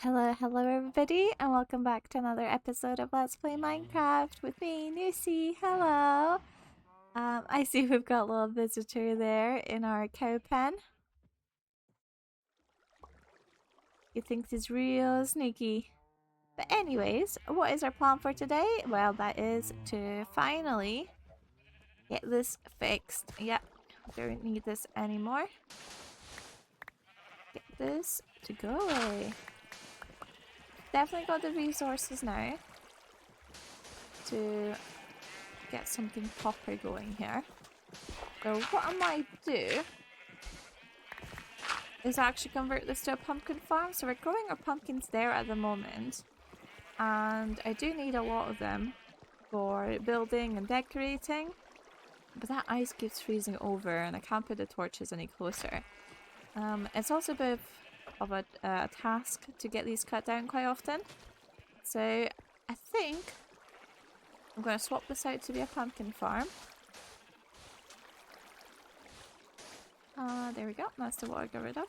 Hello everybody, and welcome back to another episode of Let's Play Minecraft with me, Lucy. Hello! I see we've got a little visitor there in our cow pen. He thinks he's real sneaky. But anyways, what is our plan for today? Well, that is to finally get this fixed. Yep, don't need this anymore. Get this to go away. Definitely got the resources now to get something proper going here. So what I might do is actually convert this to a pumpkin farm. So we're growing our pumpkins there at the moment, and I do need a lot of them for building and decorating, but that ice keeps freezing over and I can't put the torches any closer. It's also a bit of a task to get these cut down quite often, so I think I'm going to swap this out to be a pumpkin farm. There we go, that's the what I got rid of.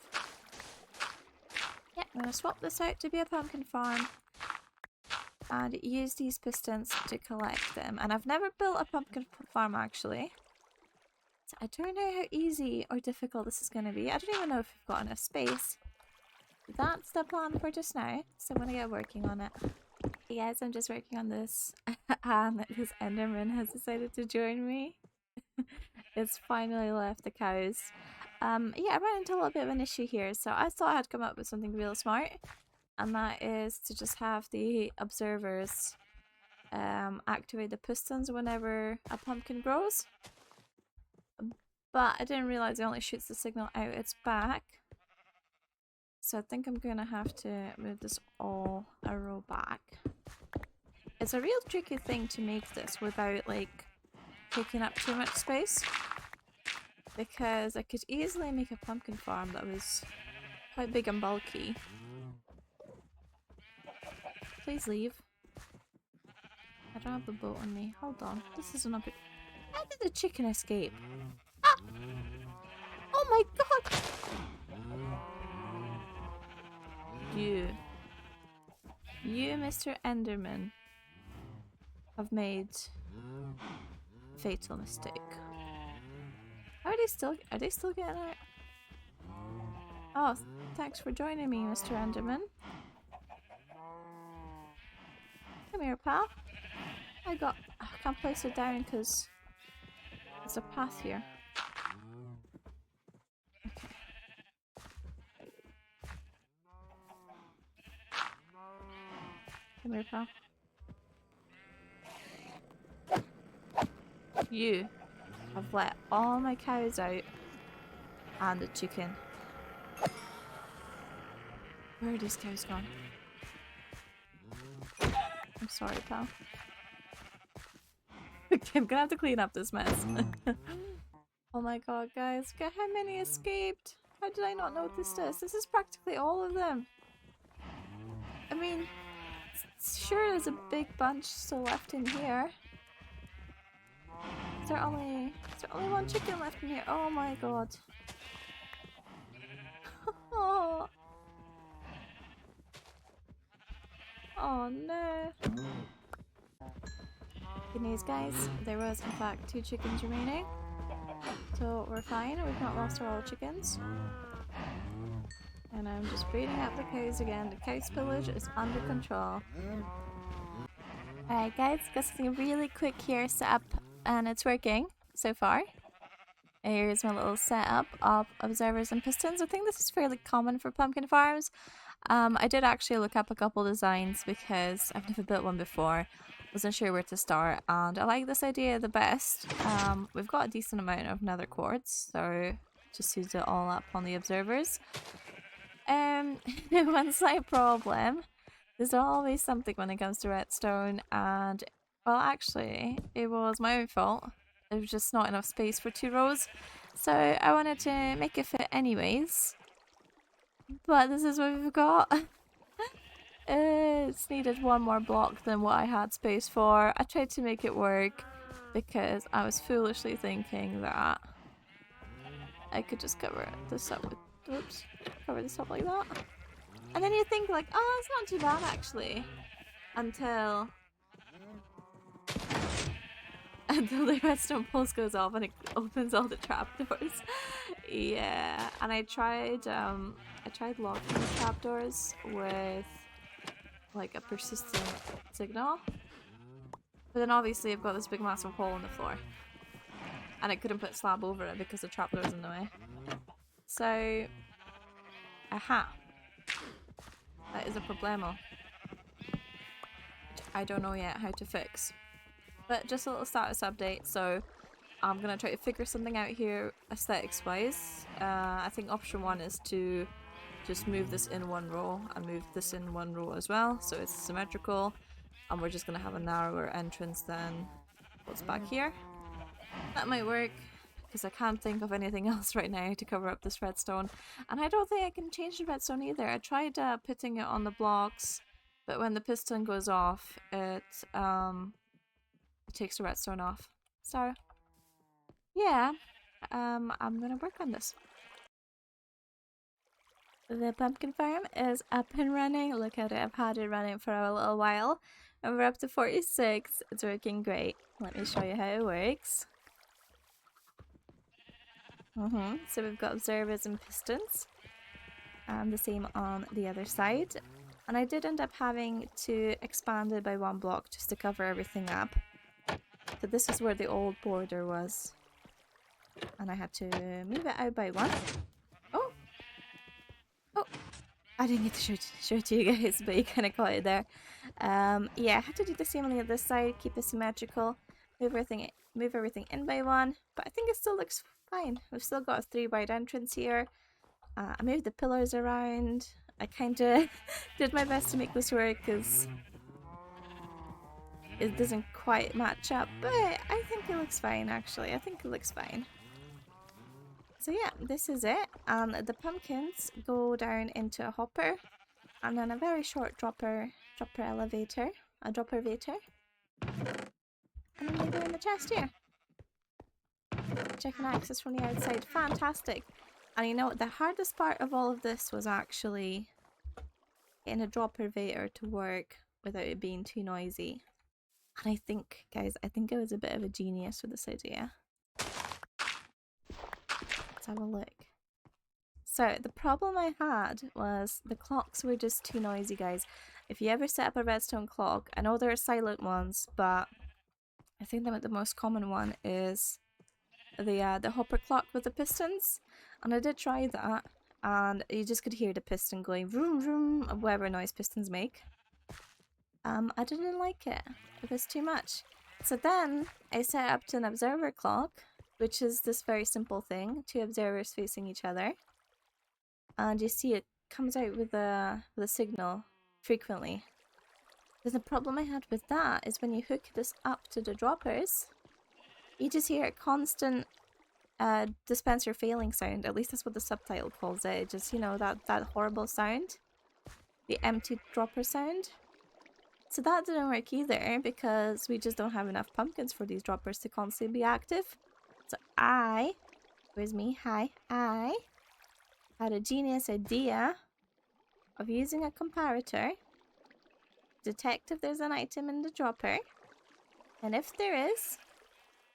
Yeah, I'm going to swap this out to be a pumpkin farm and use these pistons to collect them. And I've never built a pumpkin farm actually, so I don't know how easy or difficult this is going to be. I don't even know if we've got enough space. That's the plan for just now, so I'm going to get working on it. Hey guys, I'm just working on this and this Enderman has decided to join me. It's finally left the cows. Yeah, I ran into a little bit of an issue here, so I thought I'd come up with something real smart, and that is to just have the observers activate the pistons whenever a pumpkin grows. But I didn't realize it only shoots the signal out its back. So I think I'm gonna have to move this all a row back. It's a real tricky thing to make this without like taking up too much space, because I could easily make a pumpkin farm that was quite big and bulky. Please leave. I don't have the boat on me. Hold on. This isn't a bit... How did the chicken escape? Ah! Oh my god! You, Mr. Enderman, have made a fatal mistake. Are they still getting out? Oh, thanks for joining me, Mr. Enderman. Come here, pal. I can't place it down because there's a path here. Okay. Come here, pal. You have let all my cows out and the chicken. Where are these cows gone? I'm sorry, pal. Okay, I'm gonna have to clean up this mess. Oh my god, guys, look at how many escaped. How did I not notice this? This is practically all of them. I mean, sure there's a big bunch still left in here. Is there only one chicken left in here? Oh my god. Oh. Oh no. Good news, guys. There was in fact 2 chickens remaining. So we're fine. We've not lost all chickens. And I'm just breeding out the cows again. The cow spillage is under control. Alright guys, got something really quick here set up and it's working so far. Here's my little setup of observers and pistons. I think this is fairly common for pumpkin farms. I did actually look up a couple designs because I've never built one before. Wasn't sure where to start, and I like this idea the best. We've got a decent amount of nether quartz, so just use it all up on the observers. One slight problem. There's always something when it comes to redstone, and well, actually, it was my own fault. There was just not enough space for 2 rows, so I wanted to make it fit anyways. But this is what we've got. It's needed 1 more block than what I had space for. I tried to make it work because I was foolishly thinking that I could just cover this up with, oops, cover this up like that. And then you think like, oh, it's not too bad actually. Until the redstone pulse goes off and it opens all the trapdoors. Yeah, and I tried locking the trapdoors with like a persistent signal. But then obviously I've got this big massive hole in the floor. And I couldn't put slab over it because the trapdoor's in the way. So, aha. That is a problemo. Which I don't know yet how to fix. But just a little status update, so I'm gonna try to figure something out here aesthetics wise. I think option 1 is to just move this in one row and move this in one row as well, so it's symmetrical, and we're just gonna have a narrower entrance than what's back here. That might work, because I can't think of anything else right now to cover up this redstone, and I don't think I can change the redstone either. I tried putting it on the blocks, but when the piston goes off, it takes the redstone off. So yeah, I'm gonna work on this. The pumpkin farm is up and running. Look at it, I've had it running for a little while. And we're up to 46. It's working great. Let me show you how it works. So we've got observers and pistons. And the same on the other side. And I did end up having to expand it by 1 block just to cover everything up. So this is where the old border was. And I had to move it out by 1. Oh! Oh! I didn't get to show it to you guys, but you kind of caught it there. Yeah, I had to do the same on the other side, keep it symmetrical, move everything in by 1, but I think it still looks fine. We've still got a 3 wide entrance here. I moved the pillars around. I kind of did my best to make this work because it doesn't quite match up, but I think it looks fine actually. I think it looks fine. So yeah, this is it. The pumpkins go down into a hopper, and then a very short dropper elevator, a dropper-vator, and then they go in the chest here. Check and access from the outside, fantastic. And you know, the hardest part of all of this was actually getting a dropper-vator to work without it being too noisy. And I think, guys, I think I was a bit of a genius with this idea. Let's have a look. So the problem I had was the clocks were just too noisy, guys. If you ever set up a redstone clock, I know there are silent ones, but I think the most common one is the hopper clock with the pistons. And I did try that, and you just could hear the piston going vroom vroom, whatever noise pistons make. I didn't like it. It was too much. So then I set up to an observer clock, which is this very simple thing, 2 observers facing each other. And you see it comes out with a signal frequently. But the problem I had with that is when you hook this up to the droppers, you just hear a constant dispenser failing sound. At least that's what the subtitle calls it. Just, you know, that horrible sound. The empty dropper sound. So that didn't work either because we just don't have enough pumpkins for these droppers to constantly be active. So where's me? Hi. I had a genius idea of using a comparator, detect if there's an item in the dropper, and if there is,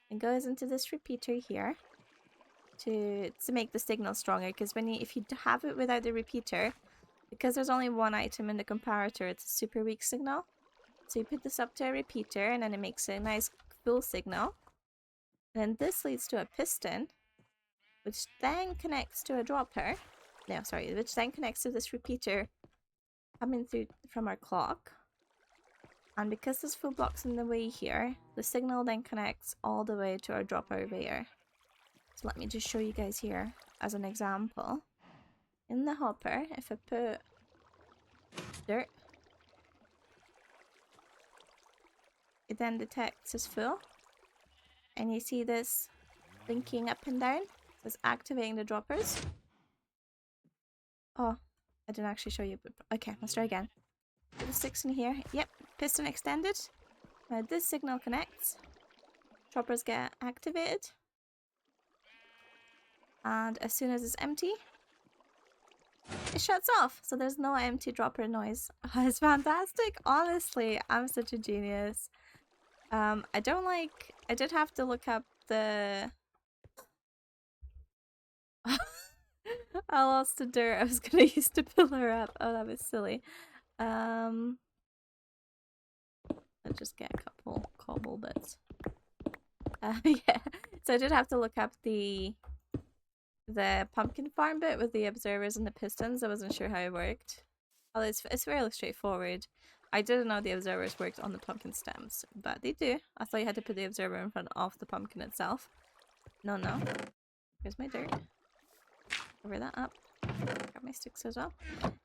it goes into this repeater here to make the signal stronger, because if you have it without the repeater, because there's only 1 item in the comparator, it's a super weak signal. So you put this up to a repeater and then it makes a nice full signal. And then this leads to a piston, which then connects to a dropper. No, sorry, which then connects to this repeater coming through from our clock. And because there's full blocks in the way here, the signal then connects all the way to our dropper layer. So let me just show you guys here as an example. In the hopper, if I put dirt, it then detects as full. And you see this blinking up and down. So it's activating the droppers. Oh, I didn't actually show you. But okay, let's try again. Put the 6 in here. Yep, piston extended. Now this signal connects. Droppers get activated. And as soon as it's empty, it shuts off, so there's no empty dropper noise. Oh, it's fantastic. Honestly, I'm such a genius. I don't like. I did have to look up the. I lost the dirt I was gonna use to fill her up. Oh, that was silly. Let's just get a couple cobble bits. Yeah. So I did have to look up the pumpkin farm bit with the observers and the pistons. I wasn't sure how it worked. Oh, it's fairly straightforward. I didn't know the observers worked on the pumpkin stems, but they do. I thought you had to put the observer in front of the pumpkin itself. No, no. Here's my dirt. Cover that up. Grab my sticks as well.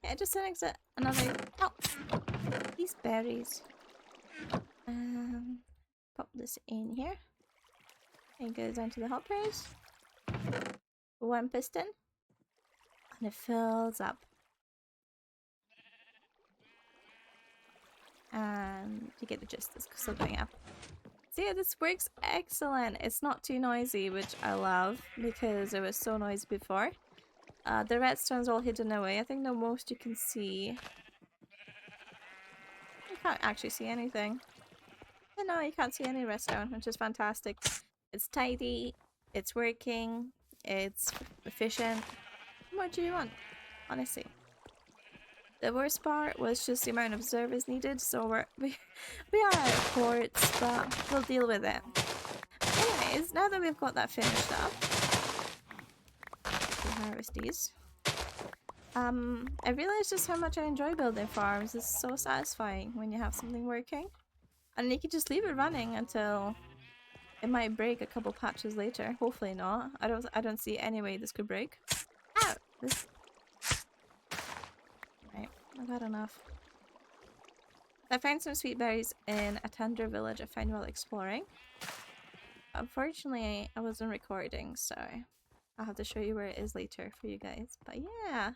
Yeah, just an exit. Another. Oh! These berries. Pop this in here. And go down to the hoppers. One piston. And it fills up. And you get the gist, it's still going up. So yeah, this works excellent. It's not too noisy, which I love because it was so noisy before. The redstone's all hidden away. I think the most you can see... You can't actually see anything. No, you can't see any redstone, which is fantastic. It's tidy, it's working, it's efficient. What do you want? Honestly. The worst part was just the amount of observers needed, so we are out of quartz, but we'll deal with it. Anyways, now that we've got that finished up, we'll harvest these. I realized just how much I enjoy building farms. It's so satisfying when you have something working. And you can just leave it running until it might break a couple patches later. Hopefully not. I don't see any way this could break. Ow! This... Right, I've had enough. I found some sweet berries in a tundra village I found while exploring. Unfortunately, I wasn't recording, so I'll have to show you where it is later for you guys. But yeah,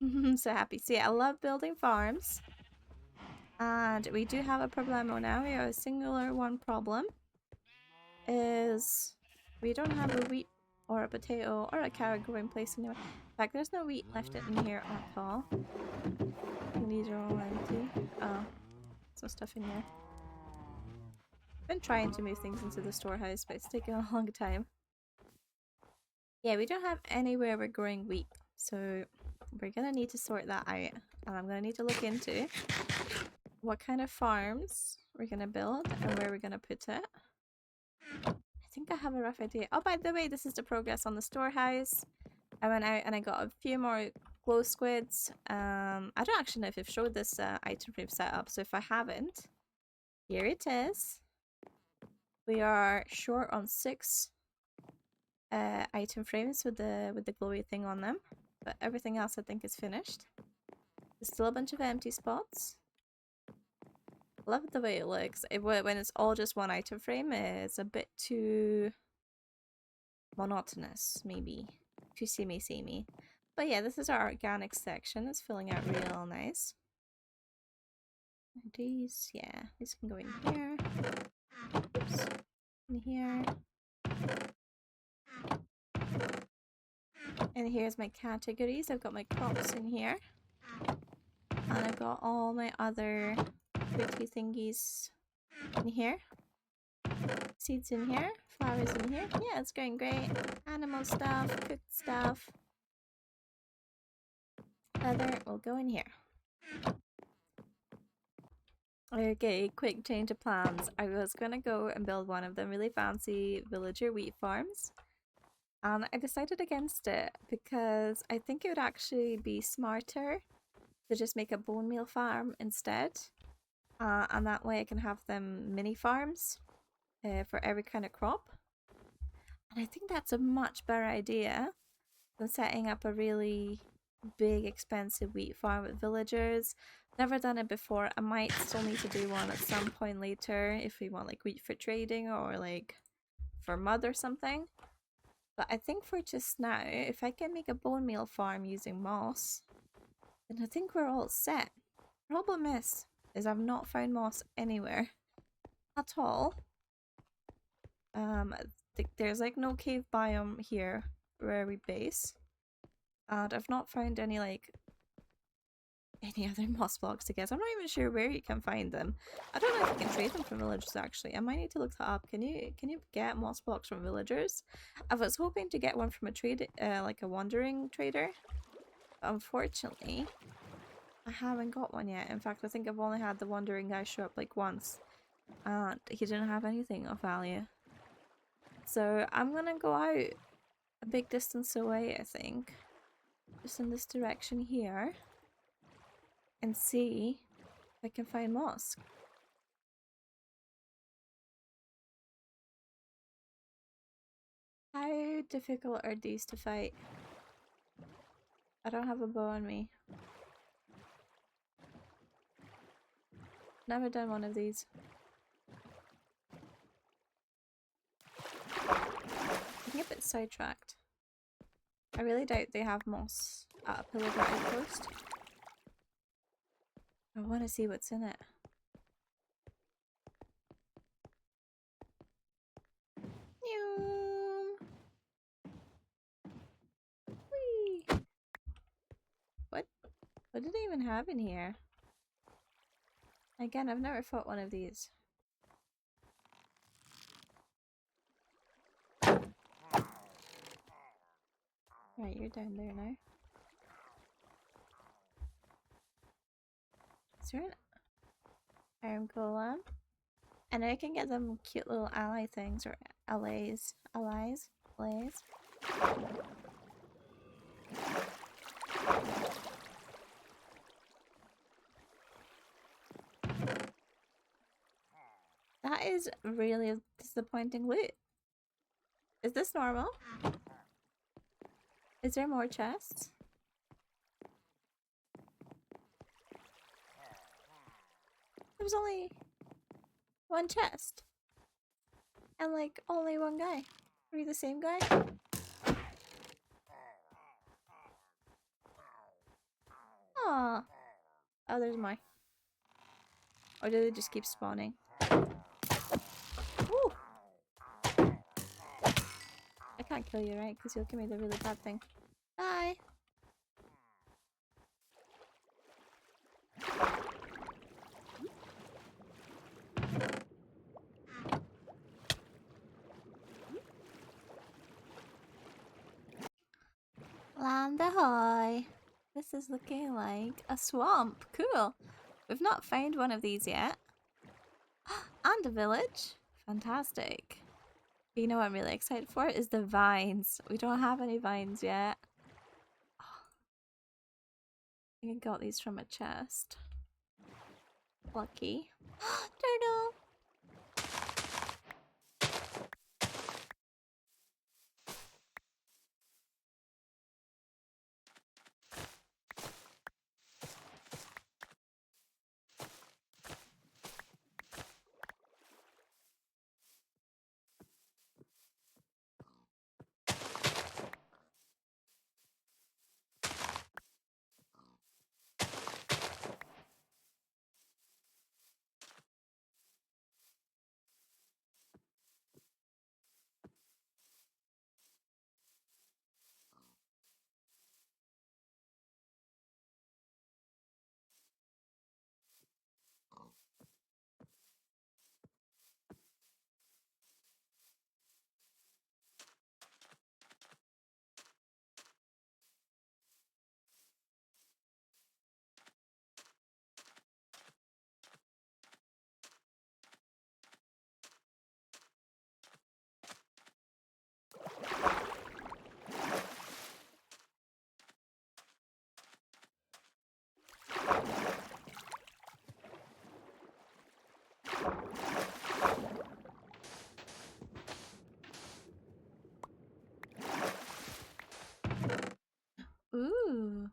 I'm so happy. See, I love building farms. And we do have a problemo now. We have a singular one problem. Is we don't have a wheat or a potato or a carrot growing place anywhere. In fact, there's no wheat left in here at all. These are all empty. Oh, some stuff in here. I've been trying to move things into the storehouse, but it's taking a long time. Yeah, we don't have anywhere we're growing wheat, so we're gonna need to sort that out. And I'm gonna need to look into what kind of farms we're gonna build and where we're gonna put it. I think I have a rough idea. Oh, by the way, this is the progress on the storehouse. I went out and I got a few more glow squids. I don't actually know if I've showed this item frame setup, so if I haven't, here it is. We are short on 6 item frames with the glowy thing on them, but everything else I think is finished. There's still a bunch of empty spots. Love the way it looks. When it's all just one item frame, it's a bit too monotonous, maybe. Too samey. But yeah, this is our organic section. It's filling out real nice. These, yeah, these can go in here. Oops. In here. And here's my categories. I've got my crops in here. And I've got all my other pretty thingies in here. Seeds in here. Flowers in here. Yeah, it's going great. Animal stuff, cooked stuff. Leather will go in here. Okay, quick change of plans. I was gonna go and build one of them really fancy villager wheat farms. And I decided against it because I think it would actually be smarter to just make a bone meal farm instead. And that way I can have them mini farms for every kind of crop. And I think that's a much better idea than setting up a really big expensive wheat farm with villagers. Never done it before. I might still need to do one at some point later if we want like wheat for trading or like for mud or something. But I think for just now, if I can make a bone meal farm using moss, then I think we're all set. Problem is I've not found moss anywhere at all. There's like no cave biome here where we base. And I've not found any like any other moss blocks to get. I'm not even sure where you can find them. I don't know if you can trade them from villagers actually. I might need to look that up. Can you get moss blocks from villagers? I was hoping to get one from a trade like a wandering trader. But unfortunately, I haven't got one yet. In fact, I think I've only had the wandering guy show up like once. And he didn't have anything of value. So I'm gonna go out a big distance away, I think. Just in this direction here. And see if I can find moss. How difficult are these to fight? I don't have a bow on me. Never done one of these. I get a bit sidetracked. I really doubt they have moss at a pillager outpost. I want to see what's in it. Whee! What did they even have in here? Again, I've never fought one of these. Right, you're down there now. Is there an iron golem? And I can get them cute little ally things or allies. That is really disappointing loot. Is this normal? Is there more chests? There was only one chest. And like only one guy. Are you the same guy? Aww. Oh, there's more. Or do they just keep spawning? Ooh. I can't kill you, right? Because you'll give me the really bad thing. Bye! Land ahoy! This is looking like a swamp. Cool. We've not found one of these yet. And a village. Fantastic. But you know what I'm really excited for? Is the vines. We don't have any vines yet. I think I got these from a chest. Lucky. Turtle! Ooh.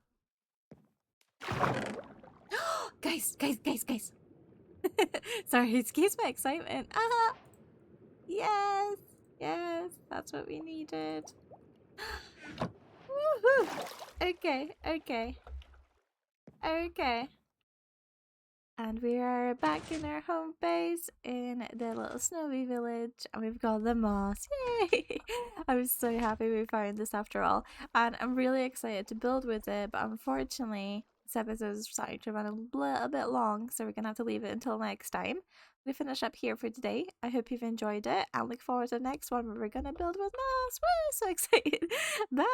Guys. Sorry, excuse my excitement. Ah! Yes! Yes, that's what we needed. Woohoo! Okay. And we are back in our home base in the little snowy village, and we've got the moss. Yay! I'm so happy we found this after all, and I'm really excited to build with it, but unfortunately, this episode is starting to run a little bit long, so we're gonna have to leave it until next time. We finish up here for today. I hope you've enjoyed it, and look forward to the next one where we're gonna build with moss. Woo! So excited! Bye!